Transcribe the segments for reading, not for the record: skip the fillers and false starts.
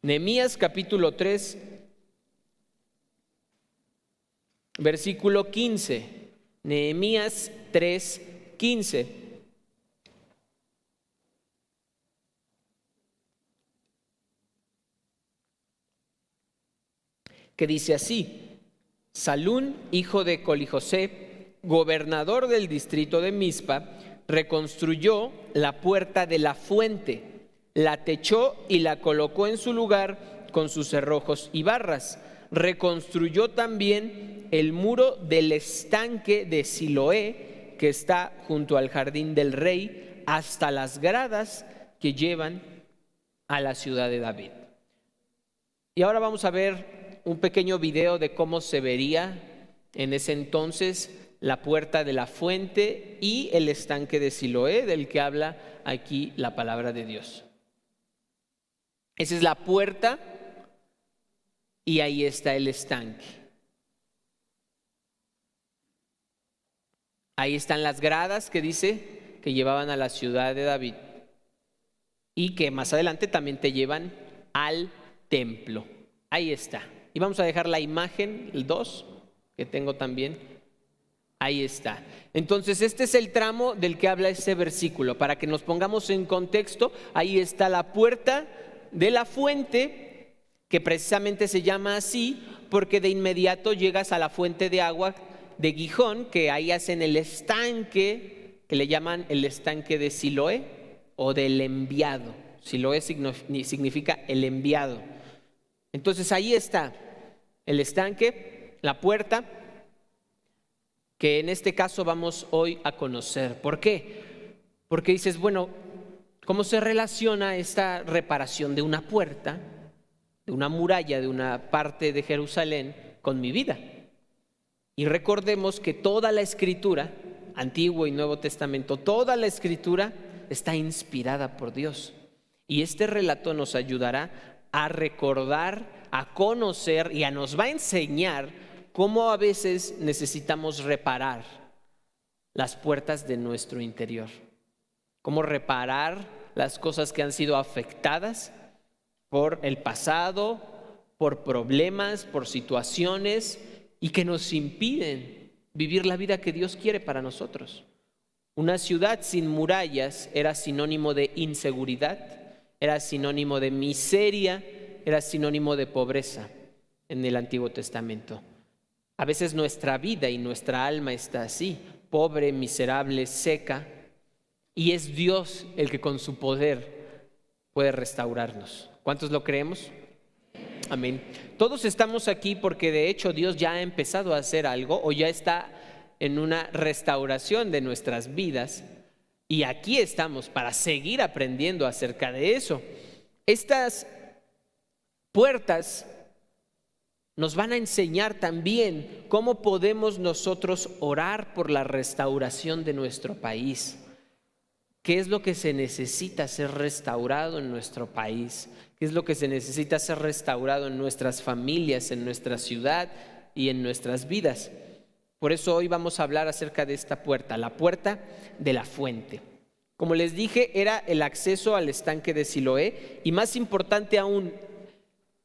Nehemías capítulo 3, versículo 15. Nehemías 3, 15. Que dice así: Salún, hijo de Colijosé, gobernador del distrito de Mizpa, reconstruyó la puerta de la fuente, la techó y la colocó en su lugar con sus cerrojos y barras. Reconstruyó también el muro del estanque de Siloé, que está junto al jardín del rey, hasta las gradas que llevan a la ciudad de David. Y ahora vamos a ver un pequeño video de cómo se vería en ese entonces la puerta de la fuente y el estanque de Siloé, del que habla aquí la palabra de Dios. Esa es la puerta y ahí está el estanque. Ahí están las gradas que dice que llevaban a la ciudad de David y que más adelante también te llevan al templo. Ahí está. Y vamos a dejar la imagen, el 2, que tengo también. Ahí está. Entonces este es el tramo del que habla este versículo. Para que nos pongamos en contexto, ahí está la puerta de la fuente, que precisamente se llama así porque de inmediato llegas a la fuente de agua de Gijón, que ahí hacen el estanque, que le llaman el estanque de Siloé o del enviado. Siloé significa el enviado. Entonces ahí está el estanque, la puerta, que en este caso vamos hoy a conocer. ¿Por qué? Porque dices, bueno, ¿cómo se relaciona esta reparación de una puerta, de una muralla, de una parte de Jerusalén con mi vida? Y recordemos que toda la Escritura, Antiguo y Nuevo Testamento, toda la Escritura está inspirada por Dios. Y este relato nos ayudará a recordar, a conocer y nos va a enseñar cómo a veces necesitamos reparar las puertas de nuestro interior. Cómo reparar las cosas que han sido afectadas por el pasado, por problemas, por situaciones y que nos impiden vivir la vida que Dios quiere para nosotros. Una ciudad sin murallas era sinónimo de inseguridad, era sinónimo de miseria, era sinónimo de pobreza en el Antiguo Testamento. A veces nuestra vida y nuestra alma está así, pobre, miserable, seca, y es Dios el que con su poder puede restaurarnos. ¿Cuántos lo creemos? Amén. Todos estamos aquí porque de hecho Dios ya ha empezado a hacer algo o ya está en una restauración de nuestras vidas y aquí estamos para seguir aprendiendo acerca de eso. Estas puertas nos van a enseñar también cómo podemos nosotros orar por la restauración de nuestro país. ¿Qué es lo que se necesita ser restaurado en nuestro país? ¿Qué es lo que se necesita ser restaurado en nuestras familias, en nuestra ciudad y en nuestras vidas? Por eso hoy vamos a hablar acerca de esta puerta, la puerta de la fuente. Como les dije, era el acceso al estanque de Siloé y más importante aún,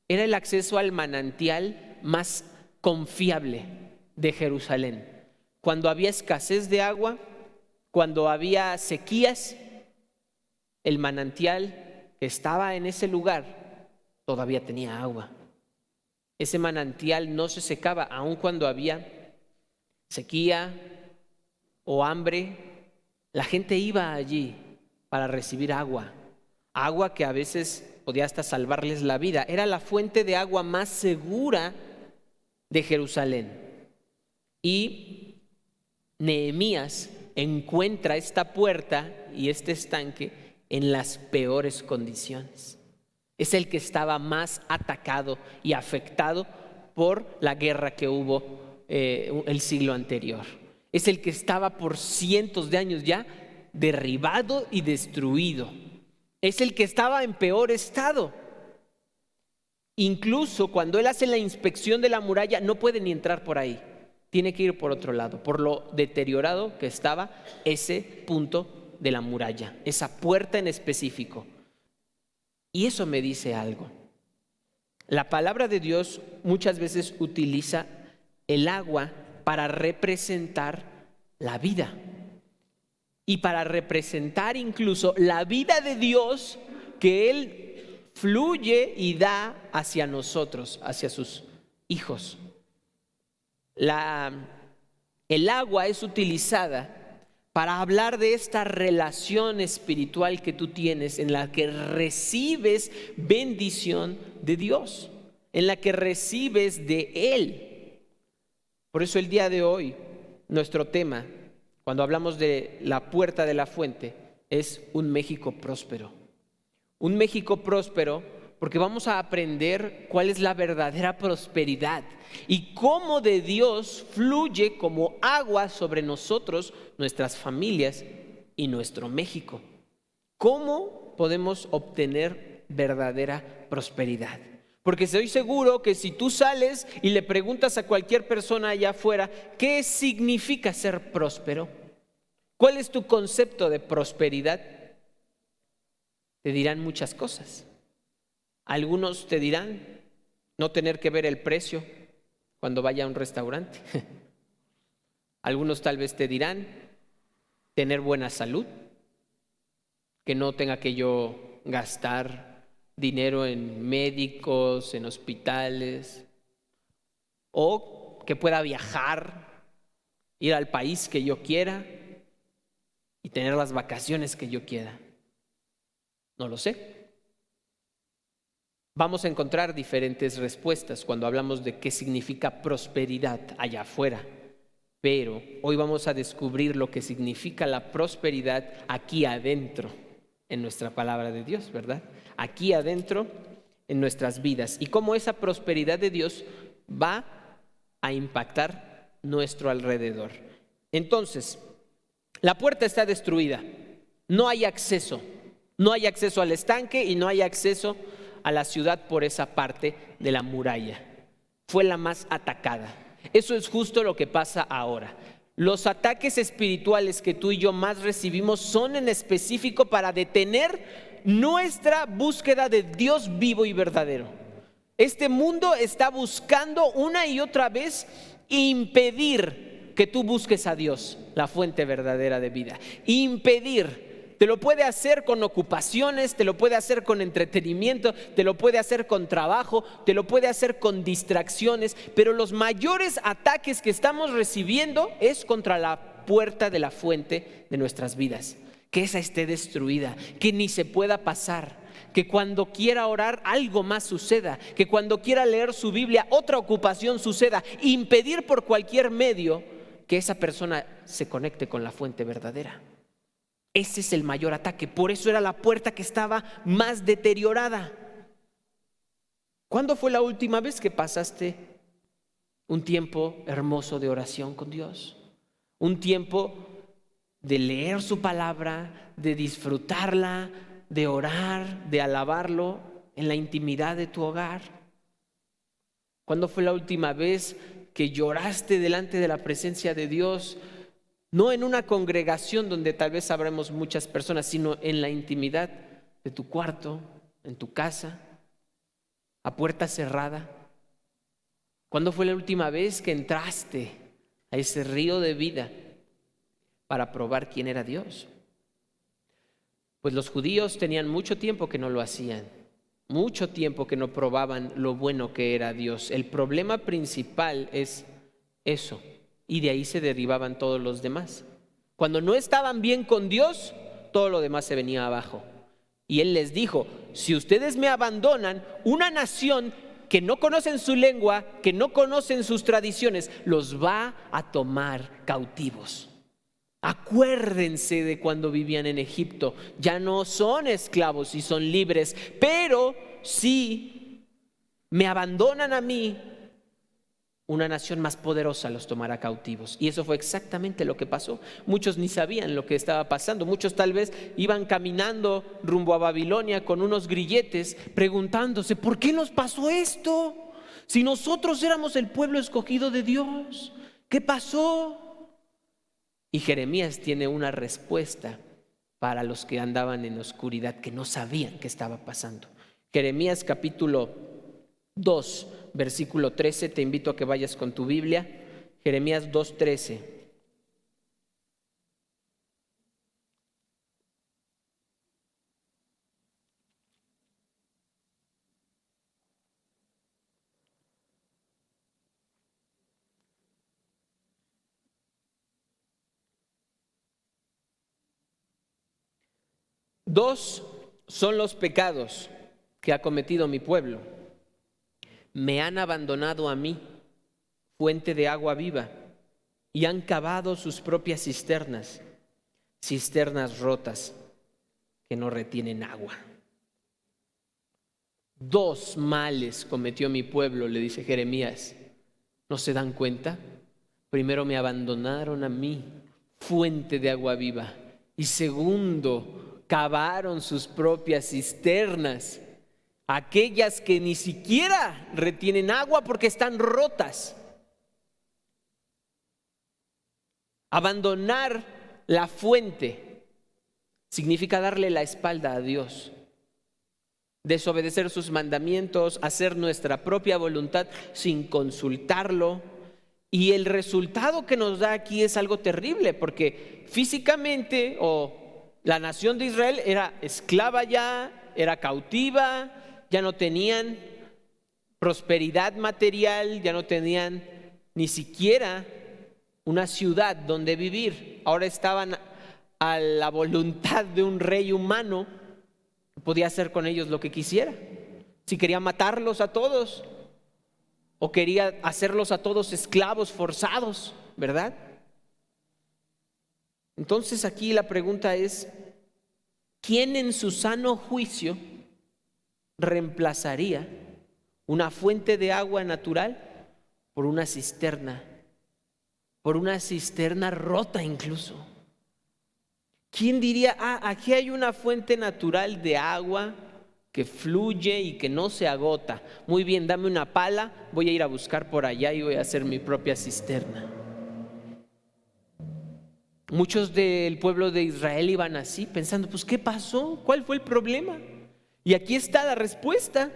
era el acceso al manantial más confiable de Jerusalén. Cuando había escasez de agua, cuando había sequías, el manantial que estaba en ese lugar todavía tenía agua. Ese manantial no se secaba, aun cuando había sequía o hambre. La gente iba allí para recibir agua, agua que a veces podía hasta salvarles la vida. Era la fuente de agua más segura de Jerusalén. Y Nehemías encuentra esta puerta y este estanque en las peores condiciones. Es el que estaba más atacado y afectado por la guerra que hubo el siglo anterior. Es el que estaba por cientos de años ya derribado y destruido. Es el que estaba en peor estado. Incluso cuando él hace la inspección de la muralla, no puede ni entrar por ahí. Tiene que ir por otro lado, por lo deteriorado que estaba ese punto de la muralla, esa puerta en específico. Y eso me dice algo. la palabra de Dios muchas veces utiliza el agua para representar la vida y para representar incluso la vida de Dios que Él fluye y da hacia nosotros, hacia sus hijos. El agua es utilizada para hablar de esta relación espiritual que tú tienes, en la que recibes bendición de Dios, en la que recibes de Él. Por eso el día de hoy, nuestro tema, cuando hablamos de la puerta de la fuente, es un México próspero. Un México próspero porque vamos a aprender cuál es la verdadera prosperidad y cómo de Dios fluye como agua sobre nosotros, nuestras familias y nuestro México. ¿Cómo podemos obtener verdadera prosperidad? Porque estoy seguro que si tú sales y le preguntas a cualquier persona allá afuera, ¿qué significa ser próspero? ¿Cuál es tu concepto de prosperidad? Te dirán muchas cosas. Algunos te dirán no tener que ver el precio cuando vaya a un restaurante. Algunos tal vez te dirán tener buena salud, que no tenga que yo gastar dinero en médicos, en hospitales, o que pueda viajar, ir al país que yo quiera y tener las vacaciones que yo quiera. No lo sé. Vamos a encontrar diferentes respuestas cuando hablamos de qué significa prosperidad allá afuera. Pero hoy vamos a descubrir lo que significa la prosperidad aquí adentro, en nuestra palabra de Dios, ¿verdad? Aquí adentro, en nuestras vidas. Y cómo esa prosperidad de Dios va a impactar nuestro alrededor. Entonces, la puerta está destruida. No hay acceso. No hay acceso al estanque y no hay acceso a la ciudad por esa parte de la muralla. Fue la más atacada. Eso es justo lo que pasa ahora. Los ataques espirituales que tú y yo más recibimos son en específico para detener nuestra búsqueda de Dios vivo y verdadero. Este mundo está buscando una y otra vez impedir que tú busques a Dios, la fuente verdadera de vida. Impedir. Te lo puede hacer con ocupaciones, te lo puede hacer con entretenimiento, te lo puede hacer con trabajo, te lo puede hacer con distracciones, pero los mayores ataques que estamos recibiendo es contra la puerta de la fuente de nuestras vidas. Que esa esté destruida, que ni se pueda pasar, que cuando quiera orar algo más suceda, que cuando quiera leer su Biblia otra ocupación suceda, impedir por cualquier medio que esa persona se conecte con la fuente verdadera. Ese es el mayor ataque. Por eso era la puerta que estaba más deteriorada. ¿Cuándo fue la última vez que pasaste un tiempo hermoso de oración con Dios? Un tiempo de leer su palabra, de disfrutarla, de orar, de alabarlo en la intimidad de tu hogar. ¿Cuándo fue la última vez que lloraste delante de la presencia de Dios? No en una congregación donde tal vez sabremos muchas personas, sino en la intimidad de tu cuarto, en tu casa, a puerta cerrada. ¿Cuándo fue la última vez que entraste a ese río de vida para probar quién era Dios? Pues los judíos tenían mucho tiempo que no lo hacían, mucho tiempo que no probaban lo bueno que era Dios. El problema principal es eso. Y de ahí se derivaban todos los demás. Cuando no estaban bien con Dios, todo lo demás se venía abajo. Y Él les dijo, si ustedes me abandonan, una nación que no conocen su lengua, que no conocen sus tradiciones, los va a tomar cautivos. Acuérdense de cuando vivían en Egipto. Ya no son esclavos y son libres. Pero si me abandonan a mí, una nación más poderosa los tomará cautivos. Y eso fue exactamente lo que pasó. Muchos ni sabían lo que estaba pasando. Muchos tal vez iban caminando rumbo a Babilonia con unos grilletes preguntándose, ¿por qué nos pasó esto? Si nosotros éramos el pueblo escogido de Dios, ¿qué pasó? Y Jeremías tiene una respuesta para los que andaban en oscuridad, que no sabían qué estaba pasando. Jeremías capítulo 2, versículo 13, te invito a que vayas con tu Biblia, Jeremías 2:13. Dos son los pecados que ha cometido mi pueblo. Me han abandonado a mí, fuente de agua viva, y han cavado sus propias cisternas, cisternas rotas que no retienen agua. 2 males cometió mi pueblo, le dice Jeremías. ¿No se dan cuenta? Primero, me abandonaron a mí, fuente de agua viva. Y segundo, cavaron sus propias cisternas, aquellas que ni siquiera retienen agua porque están rotas. Abandonar la fuente significa darle la espalda a Dios, desobedecer sus mandamientos, hacer nuestra propia voluntad sin consultarlo. Y el resultado que nos da aquí es algo terrible, porque físicamente la nación de Israel era esclava ya, era cautiva, ya no tenían prosperidad material, ya no tenían ni siquiera una ciudad donde vivir. Ahora estaban a la voluntad de un rey humano que podía hacer con ellos lo que quisiera. Si quería matarlos a todos o quería hacerlos a todos esclavos forzados, ¿verdad? Entonces aquí la pregunta es, ¿quién en su sano juicio reemplazaría una fuente de agua natural por una cisterna rota incluso? ¿Quién diría, aquí hay una fuente natural de agua que fluye y que no se agota? Muy bien, dame una pala, voy a ir a buscar por allá y voy a hacer mi propia cisterna. Muchos del pueblo de Israel iban así, pensando, pues ¿qué pasó? ¿Cuál fue el problema? Y aquí está la respuesta.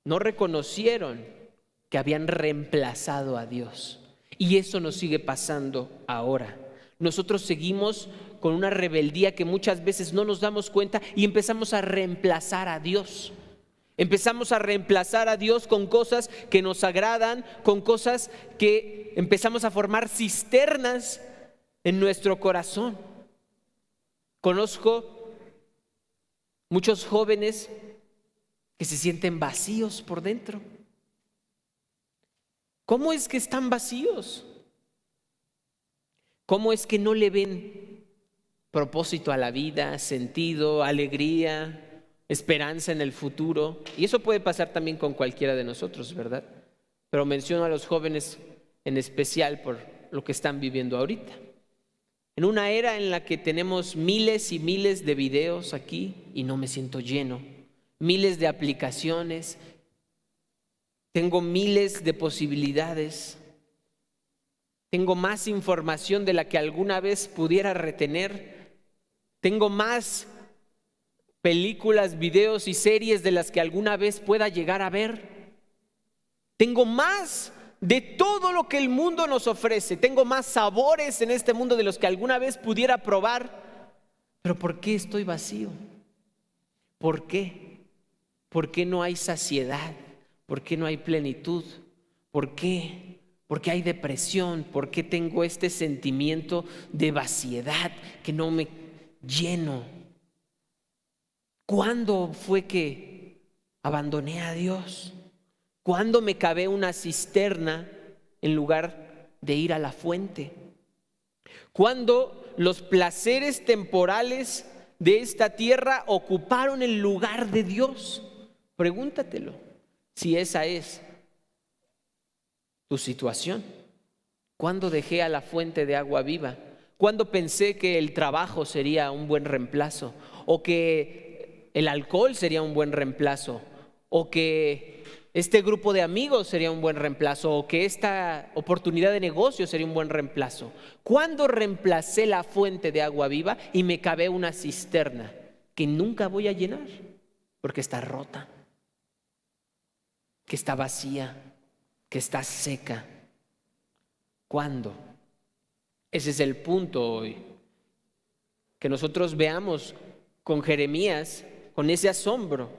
No reconocieron que habían reemplazado a Dios. Y eso nos sigue pasando ahora. Nosotros seguimos con una rebeldía que muchas veces no nos damos cuenta y empezamos a reemplazar a Dios. Empezamos a reemplazar a Dios con cosas que nos agradan, con cosas que empezamos a formar cisternas en nuestro corazón. Conozco muchos jóvenes que se sienten vacíos por dentro. ¿Cómo es que están vacíos? ¿Cómo es que no le ven propósito a la vida, sentido, alegría, esperanza en el futuro? Y eso puede pasar también con cualquiera de nosotros, ¿verdad? Pero menciono a los jóvenes en especial por lo que están viviendo ahorita. En una era en la que tenemos miles y miles de videos aquí y no me siento lleno, miles de aplicaciones, tengo miles de posibilidades, tengo más información de la que alguna vez pudiera retener, tengo más películas, videos y series de las que alguna vez pueda llegar a ver, tengo más de todo lo que el mundo nos ofrece, tengo más sabores en este mundo de los que alguna vez pudiera probar. Pero ¿por qué estoy vacío? ¿Por qué? ¿Por qué no hay saciedad? ¿Por qué no hay plenitud? ¿Por qué? ¿Por qué hay depresión? ¿Por qué tengo este sentimiento de vaciedad que no me lleno? ¿Cuándo fue que abandoné a Dios? ¿Cuándo me cavé una cisterna en lugar de ir a la fuente? ¿Cuándo los placeres temporales de esta tierra ocuparon el lugar de Dios? Pregúntatelo, si esa es tu situación. ¿Cuándo dejé a la fuente de agua viva? ¿Cuándo pensé que el trabajo sería un buen reemplazo? ¿O que el alcohol sería un buen reemplazo? ¿O que este grupo de amigos sería un buen reemplazo? ¿O que esta oportunidad de negocio sería un buen reemplazo? ¿Cuándo reemplacé la fuente de agua viva y me cavé una cisterna que nunca voy a llenar porque está rota? que está vacía, que está seca. ¿Cuándo? Ese es el punto hoy. Que nosotros veamos con Jeremías, con ese asombro,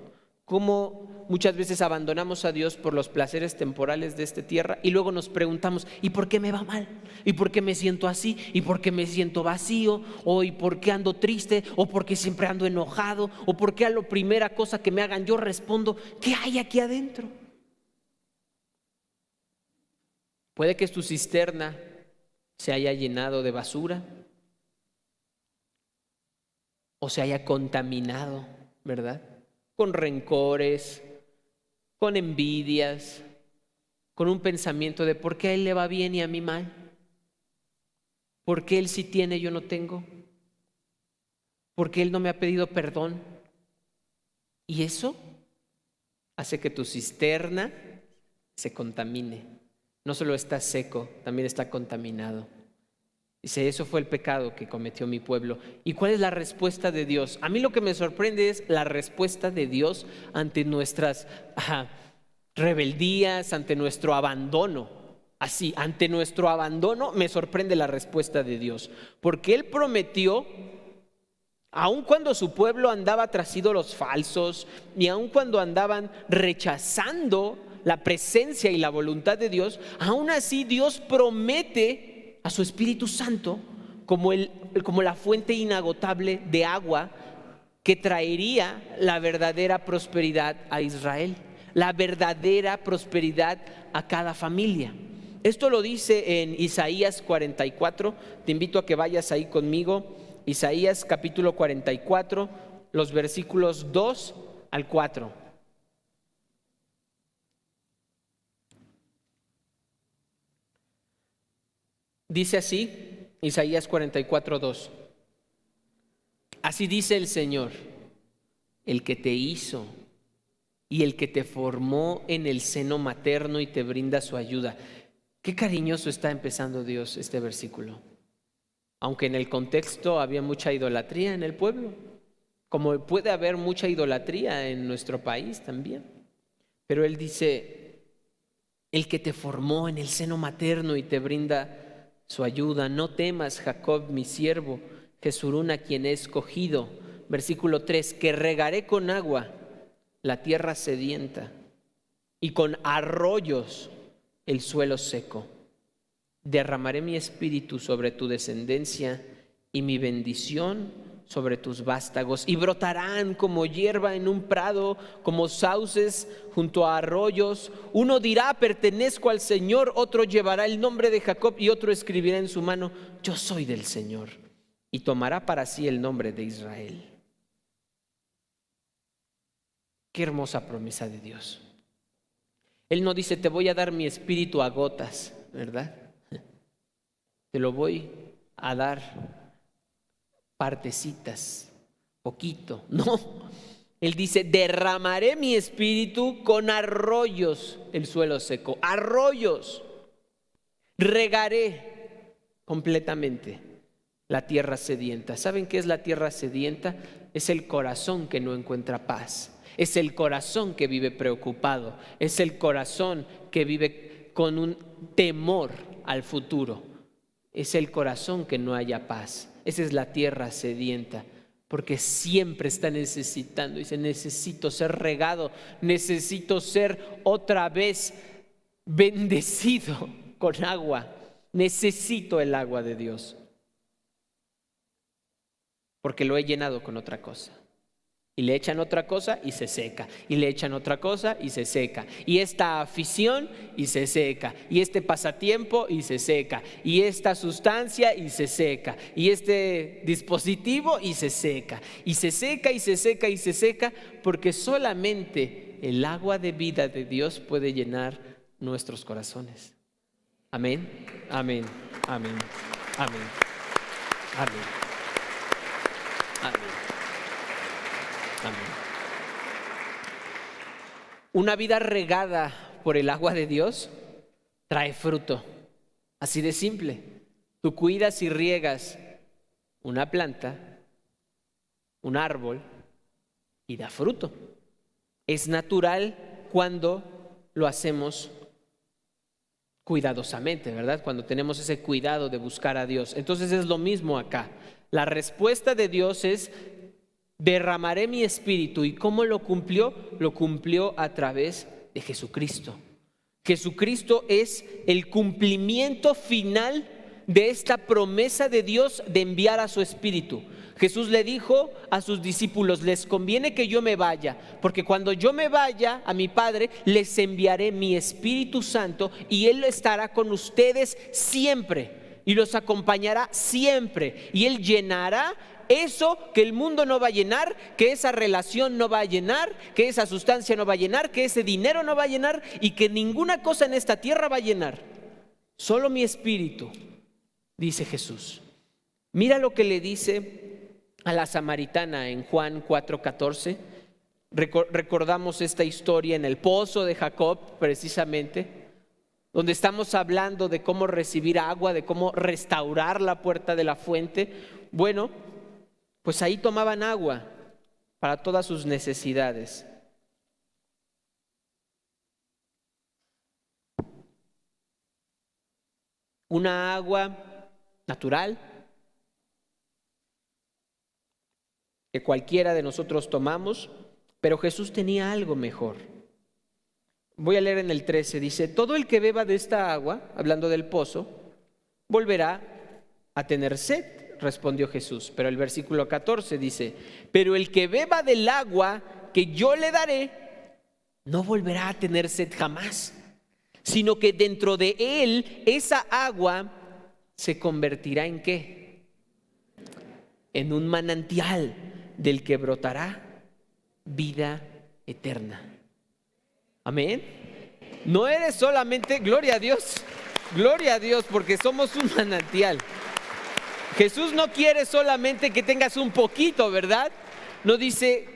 cómo muchas veces abandonamos a Dios por los placeres temporales de esta tierra y luego nos preguntamos, ¿y por qué me va mal? ¿Y por qué me siento así? ¿Y por qué me siento vacío? ¿O y por qué ando triste? ¿O por qué siempre ando enojado? ¿O por qué a la primera cosa que me hagan yo respondo, ¿qué hay aquí adentro? Puede que tu cisterna se haya llenado de basura o se haya contaminado, ¿verdad? Con rencores, con envidias, con un pensamiento de ¿por qué a él le va bien y a mí mal? ¿Por qué él sí tiene y yo no tengo? ¿Por qué él no me ha pedido perdón? Y eso hace que tu cisterna se contamine. No solo está seco, también está contaminado. Dice, eso fue el pecado que cometió mi pueblo. ¿Y cuál es la respuesta de Dios? A mí lo que me sorprende es la respuesta de Dios ante nuestras rebeldías, ante nuestro abandono. Así, ante nuestro abandono me sorprende la respuesta de Dios. Porque Él prometió, aun cuando su pueblo andaba tras ídolos falsos, y aun cuando andaban rechazando la presencia y la voluntad de Dios, aún así Dios promete a su Espíritu Santo como la fuente inagotable de agua que traería la verdadera prosperidad a Israel, la verdadera prosperidad a cada familia. Esto lo dice en Isaías 44. Te invito a que vayas ahí conmigo. Isaías capítulo 44, los versículos 2 al 4. Dice así, Isaías 44, 2. Así dice el Señor, el que te hizo y el que te formó en el seno materno y te brinda su ayuda. Qué cariñoso está empezando Dios este versículo. Aunque en el contexto había mucha idolatría en el pueblo, como puede haber mucha idolatría en nuestro país también. Pero Él dice, el que te formó en el seno materno y te brinda su ayuda. No temas, Jacob, mi siervo, Jesurún, a quien he escogido. Versículo 3, que regaré con agua la tierra sedienta y con arroyos el suelo seco. Derramaré mi espíritu sobre tu descendencia y mi bendición sobre tus vástagos, y brotarán como hierba en un prado, como sauces junto a arroyos. Uno dirá, pertenezco al Señor, otro llevará el nombre de Jacob y otro escribirá en su mano, yo soy del Señor, y tomará para sí el nombre de Israel. Qué hermosa promesa de Dios. Él no dice, te voy a dar mi espíritu a gotas, ¿verdad? Te lo voy a dar partecitas, poquito. No, Él dice, derramaré mi espíritu con arroyos, el suelo seco, arroyos. Regaré completamente la tierra sedienta. ¿Saben qué es la tierra sedienta? Es el corazón que no encuentra paz. Es el corazón que vive preocupado. Es el corazón que vive con un temor al futuro. Es el corazón que no haya paz. Esa es la tierra sedienta, porque siempre está necesitando. Dice, necesito ser regado, necesito ser otra vez bendecido con agua. Necesito el agua de Dios, porque lo he llenado con otra cosa. Y le echan otra cosa y se seca. Y le echan otra cosa y se seca. Y esta afición y se seca. Y este pasatiempo y se seca. Y esta sustancia y se seca. Y este dispositivo y se seca. Y se seca y se seca y se seca, porque solamente el agua de vida de Dios puede llenar nuestros corazones. Amén, amén, amén, amén, amén, amén. Amén. Una vida regada por el agua de Dios trae fruto. Así de simple. Tú cuidas y riegas una planta, un árbol, y da fruto. Es natural cuando lo hacemos cuidadosamente, ¿verdad? Cuando tenemos ese cuidado de buscar a Dios. Entonces es lo mismo acá. La respuesta de Dios es: derramaré mi espíritu. ¿Y cómo lo cumplió? Lo cumplió a través de Jesucristo. Jesucristo es el cumplimiento final de esta promesa de Dios de enviar a su espíritu. Jesús le dijo a sus discípulos: les conviene que yo me vaya, porque cuando yo me vaya a mi Padre, les enviaré mi Espíritu Santo y Él estará con ustedes siempre y los acompañará siempre, y Él llenará eso que el mundo no va a llenar, que esa relación no va a llenar, que esa sustancia no va a llenar, que ese dinero no va a llenar y que ninguna cosa en esta tierra va a llenar. Solo mi espíritu, dice Jesús. Mira lo que le dice a la samaritana en Juan 4:14. Recordamos esta historia en el pozo de Jacob, precisamente, donde estamos hablando de cómo recibir agua, de cómo restaurar la puerta de la fuente. Bueno, pues ahí tomaban agua para todas sus necesidades. Una agua natural que cualquiera de nosotros tomamos, pero Jesús tenía algo mejor. Voy a leer en el 13, dice: todo el que beba de esta agua, hablando del pozo, volverá a tener sed, respondió Jesús. Pero el versículo 14 dice: pero el que beba del agua que yo le daré, no volverá a tener sed jamás, sino que dentro de él esa agua se convertirá ¿en qué? En un manantial del que brotará vida eterna. Amén. No eres solamente, gloria a Dios, porque somos un manantial. Jesús no quiere solamente que tengas un poquito, ¿verdad? No dice: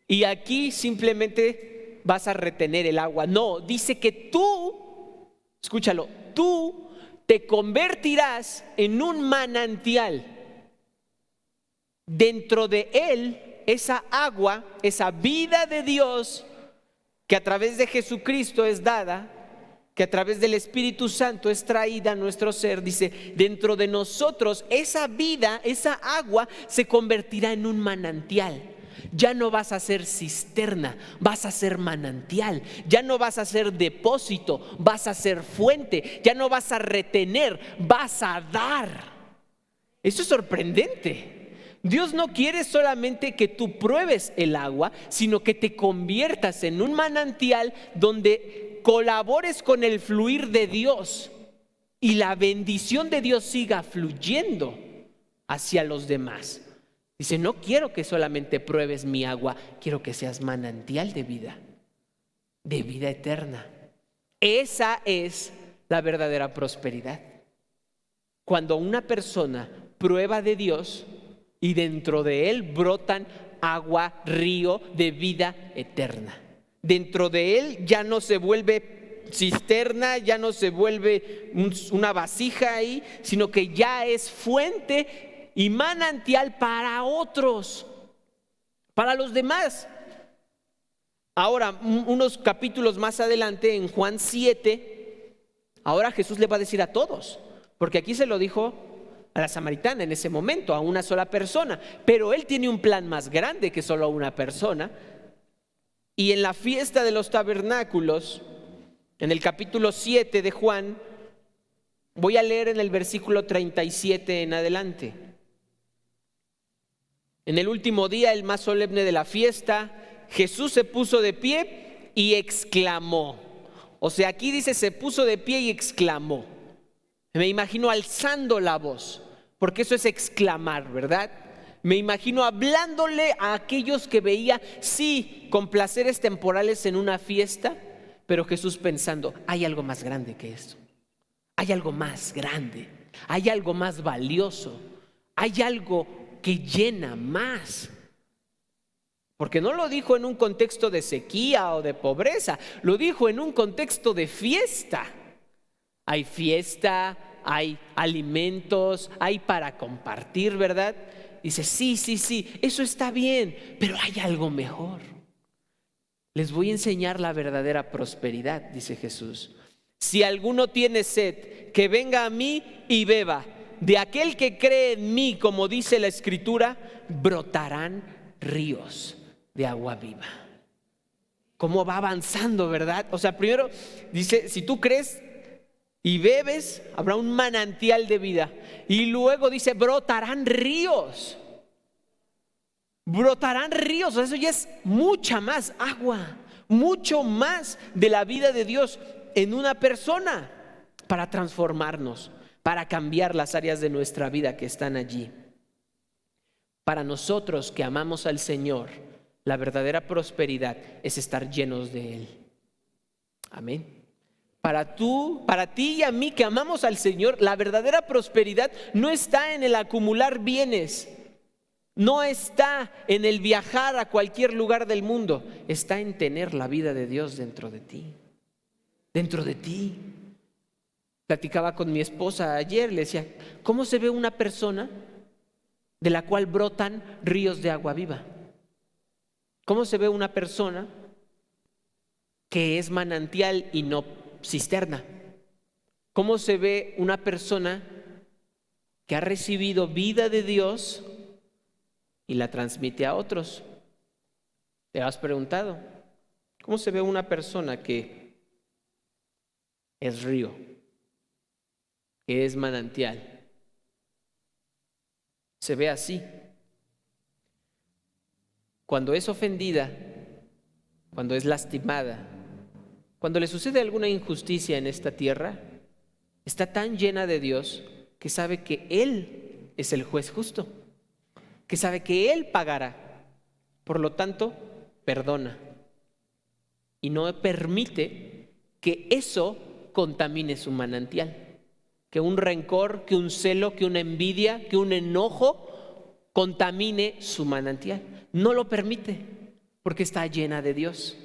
y aquí simplemente vas a retener el agua. No, dice que tú, escúchalo, tú te convertirás en un manantial. Dentro de él, esa agua, esa vida de Dios que a través de Jesucristo es dada, que a través del Espíritu Santo es traída a nuestro ser, dice, dentro de nosotros esa vida, esa agua se convertirá en un manantial. Ya no vas a ser cisterna, vas a ser manantial. Ya no vas a ser depósito, vas a ser fuente. Ya no vas a retener, vas a dar. Eso es sorprendente. Dios no quiere solamente que tú pruebes el agua, sino que te conviertas en un manantial donde colabores con el fluir de Dios y la bendición de Dios siga fluyendo hacia los demás. Dice: no quiero que solamente pruebes mi agua, quiero que seas manantial de vida eterna. Esa es la verdadera prosperidad. Cuando una persona prueba de Dios y dentro de él brotan agua, río de vida eterna. Dentro de él ya no se vuelve cisterna, ya no se vuelve una vasija ahí, sino que ya es fuente y manantial para otros, para los demás. Ahora, unos capítulos más adelante, en Juan 7, ahora Jesús le va a decir a todos, porque aquí se lo dijo a la samaritana en ese momento, a una sola persona, pero él tiene un plan más grande que solo a una persona. Y en la fiesta de los tabernáculos, en el capítulo 7 de Juan, voy a leer en el versículo 37 en adelante. En el último día, el más solemne de la fiesta, Jesús se puso de pie y exclamó. O sea, aquí dice se puso de pie y exclamó. Me imagino alzando la voz, porque eso es exclamar, ¿verdad? Me imagino hablándole a aquellos que veía, sí, con placeres temporales en una fiesta, pero Jesús pensando: hay algo más grande que esto. Hay algo más grande, hay algo más valioso, hay algo que llena más. Porque no lo dijo en un contexto de sequía o de pobreza, lo dijo en un contexto de fiesta. Hay fiesta, hay alimentos, hay para compartir, ¿verdad? Dice: sí, eso está bien, pero hay algo mejor. Les voy a enseñar la verdadera prosperidad, dice Jesús. Si alguno tiene sed, que venga a mí y beba. De aquel que cree en mí, como dice la Escritura, brotarán ríos de agua viva. ¿Cómo va avanzando, verdad? O sea, primero dice, si tú crees y bebes, habrá un manantial de vida. Y luego dice, brotarán ríos. Brotarán ríos. Eso ya es mucha más agua, mucho más de la vida de Dios en una persona para transformarnos, para cambiar las áreas de nuestra vida que están allí. Para nosotros que amamos al Señor, la verdadera prosperidad es estar llenos de Él. Amén. Para ti y a mí que amamos al Señor, la verdadera prosperidad no está en el acumular bienes, no está en el viajar a cualquier lugar del mundo, está en tener la vida de Dios dentro de ti. Dentro de ti. Platicaba con mi esposa ayer, le decía, ¿cómo se ve una persona de la cual brotan ríos de agua viva? ¿Cómo se ve una persona que es manantial y no cisterna? ¿Cómo se ve una persona que ha recibido vida de Dios y la transmite a otros? ¿Te has preguntado? ¿Cómo se ve una persona que es río, que es manantial? Se ve así. Cuando es ofendida, cuando es lastimada, cuando le sucede alguna injusticia en esta tierra, está tan llena de Dios que sabe que Él es el juez justo, que sabe que Él pagará. Por lo tanto, perdona y no permite que eso contamine su manantial, que un rencor, que un celo, que una envidia, que un enojo contamine su manantial. No lo permite porque está llena de Dios.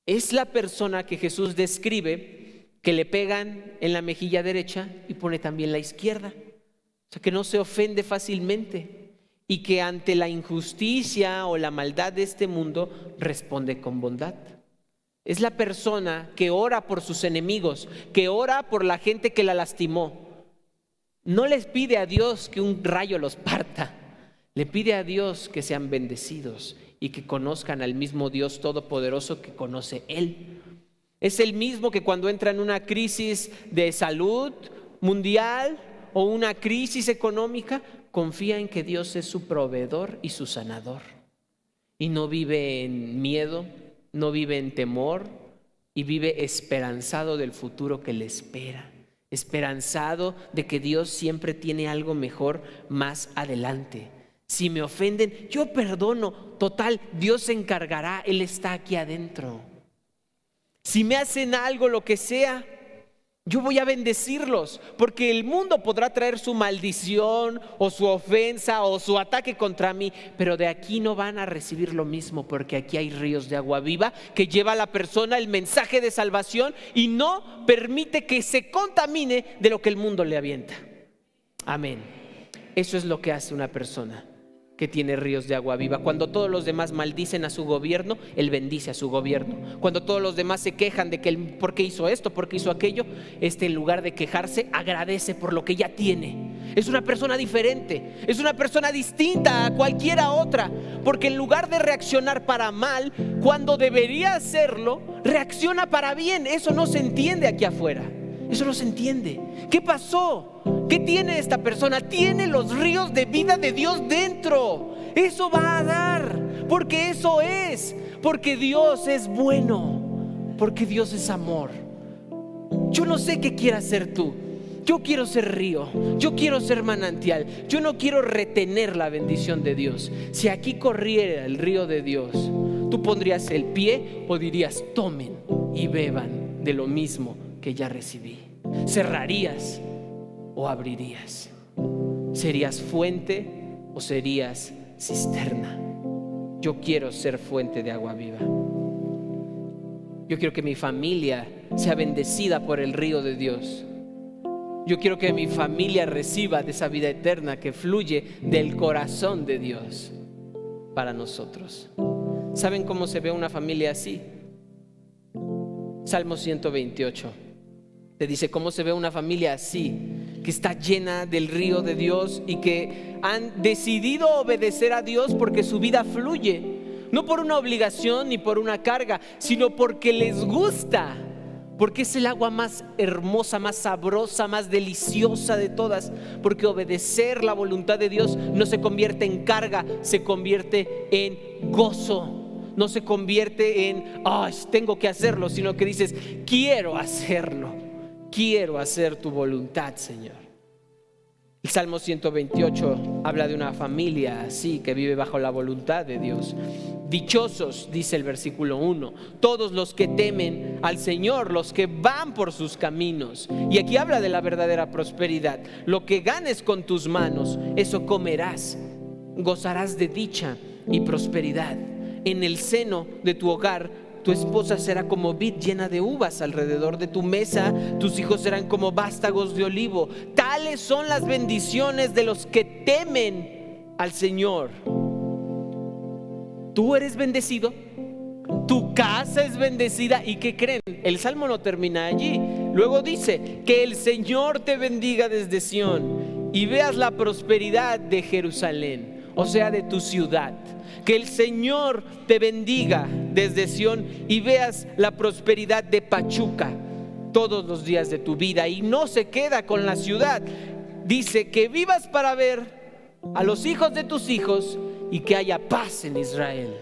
Es la persona que Jesús describe que le pegan en la mejilla derecha y pone también la izquierda. O sea, que no se ofende fácilmente y que ante la injusticia o la maldad de este mundo responde con bondad. Es la persona que ora por sus enemigos, que ora por la gente que la lastimó. No les pide a Dios que un rayo los parta, le pide a Dios que sean bendecidos y que conozcan al mismo Dios todopoderoso que conoce Él. Es el mismo que cuando entra en una crisis de salud mundial o una crisis económica, confía en que Dios es su proveedor y su sanador. Y no vive en miedo, no vive en temor y vive esperanzado del futuro que le espera. Esperanzado de que Dios siempre tiene algo mejor más adelante. Si me ofenden, yo perdono. Total, Dios se encargará, Él está aquí adentro. Si me hacen algo, lo que sea, yo voy a bendecirlos, porque el mundo podrá traer su maldición o su ofensa o su ataque contra mí, pero de aquí no van a recibir lo mismo, porque aquí hay ríos de agua viva que lleva a la persona el mensaje de salvación y no permite que se contamine de lo que el mundo le avienta. Amén. Eso es lo que hace una persona que tiene ríos de agua viva. Cuando todos los demás maldicen a su gobierno, Él bendice a su gobierno. Cuando todos los demás se quejan de que Él, ¿por qué hizo esto? ¿Por qué hizo aquello? En lugar de quejarse, agradece por lo que ya tiene. Es una persona diferente, es una persona distinta a cualquiera otra, porque en lugar de reaccionar para mal, cuando debería hacerlo, reacciona para bien. Eso no se entiende aquí afuera. Eso no se entiende. ¿Qué pasó? ¿Qué tiene esta persona? Tiene los ríos de vida de Dios dentro. Eso va a dar, porque eso es, porque Dios es bueno, porque Dios es amor. Yo no sé qué quieras ser tú. Yo quiero ser río, yo quiero ser manantial. Yo no quiero retener la bendición de Dios. Si aquí corriera el río de Dios, tú pondrías el pie o dirías, tomen y beban de lo mismo que ya recibí. ¿Cerrarías o abrirías? ¿Serías fuente o serías cisterna? Yo quiero ser fuente de agua viva. Yo quiero que mi familia sea bendecida por el río de Dios. Yo quiero que mi familia reciba de esa vida eterna que fluye del corazón de Dios para nosotros. ¿Saben cómo se ve una familia así? Salmo 128 te dice cómo se ve una familia así, que está llena del río de Dios y que han decidido obedecer a Dios porque su vida fluye, no por una obligación ni por una carga, sino porque les gusta, porque es el agua más hermosa, más sabrosa, más deliciosa de todas, porque obedecer la voluntad de Dios no se convierte en carga, se convierte en gozo. No se convierte en tengo que hacerlo, sino que dices, quiero hacerlo, quiero hacer tu voluntad, Señor. El Salmo 128 habla de una familia así, que vive bajo la voluntad de Dios. Dichosos, dice el versículo 1, todos los que temen al Señor, los que van por sus caminos. Y aquí habla de la verdadera prosperidad. Lo que ganes con tus manos, eso comerás, gozarás de dicha y prosperidad. En el seno de tu hogar, tu esposa será como vid llena de uvas alrededor de tu mesa, tus hijos serán como vástagos de olivo. Tales son las bendiciones de los que temen al Señor. Tú eres bendecido, tu casa es bendecida. ¿Y qué creen? El salmo no termina allí. Luego dice que el Señor te bendiga desde Sión y veas la prosperidad de Jerusalén, o sea, de tu ciudad. Que el Señor te bendiga desde Sión y veas la prosperidad de Pachuca todos los días de tu vida. Y no se queda con la ciudad. Dice que vivas para ver a los hijos de tus hijos y que haya paz en Israel.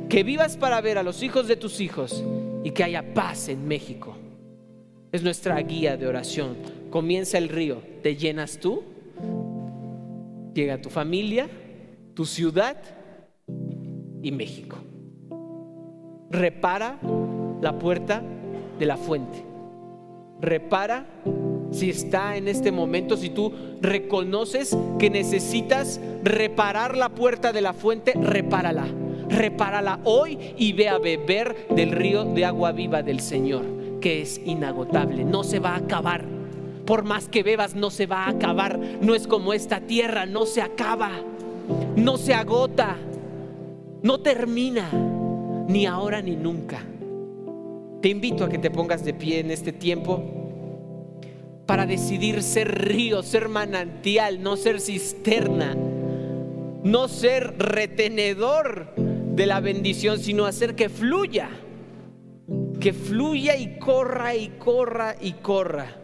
Que vivas para ver a los hijos de tus hijos y que haya paz en México. Es nuestra guía de oración. Comienza el río, ¿te llenas tú? Llega tu familia, tu ciudad y México. Repara la puerta de la fuente. Repara si está en este momento, si tú reconoces que necesitas reparar la puerta de la fuente, repárala. Repárala hoy y ve a beber del río de agua viva del Señor, que es inagotable, no se va a acabar. Por más que bebas, no se va a acabar. No es como esta tierra, no se acaba, no se agota, no termina, ni ahora ni nunca. Te invito a que te pongas de pie en este tiempo para decidir ser río, ser manantial, no ser cisterna, no ser retenedor de la bendición, sino hacer que fluya y corra y corra y corra.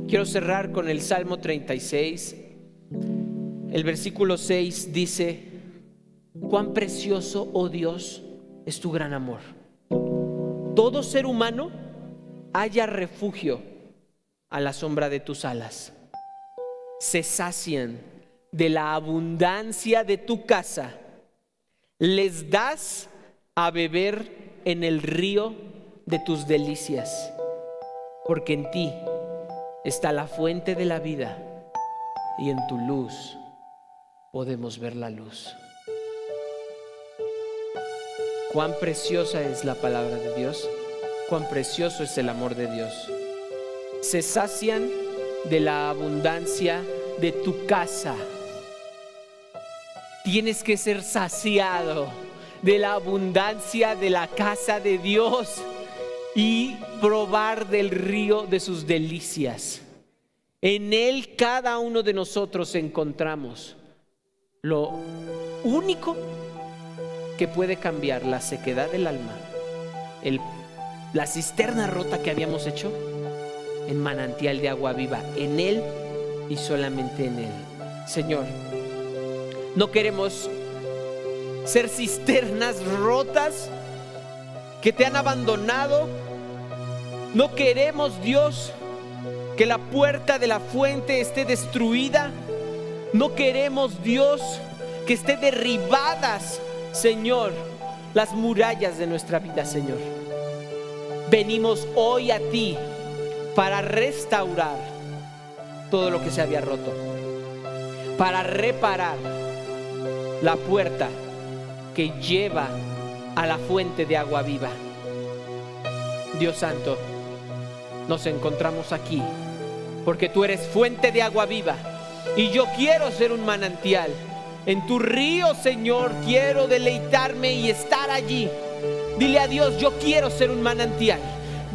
Quiero cerrar con el Salmo 36. El versículo 6 dice: cuán precioso, oh Dios, es tu gran amor. Todo ser humano halla refugio a la sombra de tus alas. Se sacian de la abundancia de tu casa. Les das a beber en el río de tus delicias, porque en ti está la fuente de la vida y en tu luz podemos ver la luz. Cuán preciosa es la palabra de Dios, cuán precioso es el amor de Dios. Se sacian de la abundancia de tu casa. Tienes que ser saciado de la abundancia de la casa de Dios y probar del río de sus delicias. En Él cada uno de nosotros encontramos lo único que puede cambiar la sequedad del alma, la cisterna rota que habíamos hecho, en manantial de agua viva, en Él y solamente en Él. Señor, no queremos ser cisternas rotas que te han abandonado. No queremos, Dios, que la puerta de la fuente esté destruida. No queremos, Dios, que esté derribadas, Señor, las murallas de nuestra vida, Señor. Venimos hoy a ti para restaurar todo lo que se había roto, para reparar la puerta que lleva a la fuente de agua viva. Dios Santo, nos encontramos aquí porque tú eres fuente de agua viva y yo quiero ser un manantial. En tu río, Señor, quiero deleitarme y estar allí. Dile a Dios, yo quiero ser un manantial.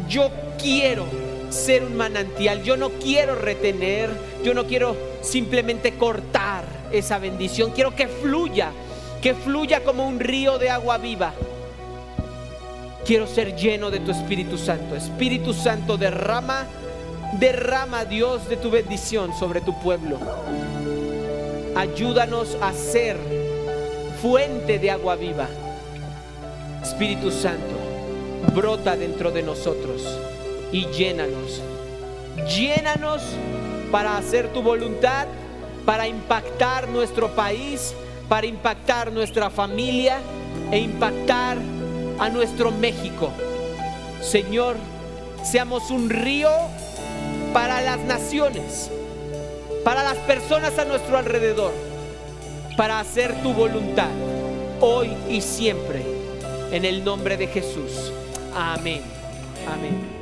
Yo quiero ser un manantial. Yo no quiero retener. Yo no quiero simplemente cortar esa bendición. Quiero que fluya como un río de agua viva. Quiero ser lleno de tu Espíritu Santo. Espíritu Santo, derrama, Dios, de tu bendición sobre tu pueblo. Ayúdanos a ser fuente de agua viva. Espíritu Santo, brota dentro de nosotros y llénanos. Llénanos para hacer tu voluntad, para impactar nuestro país, para impactar nuestra familia e impactar a nuestro México. Señor, seamos un río para las naciones, para las personas a nuestro alrededor, para hacer tu voluntad hoy y siempre, en el nombre de Jesús. Amén. Amén.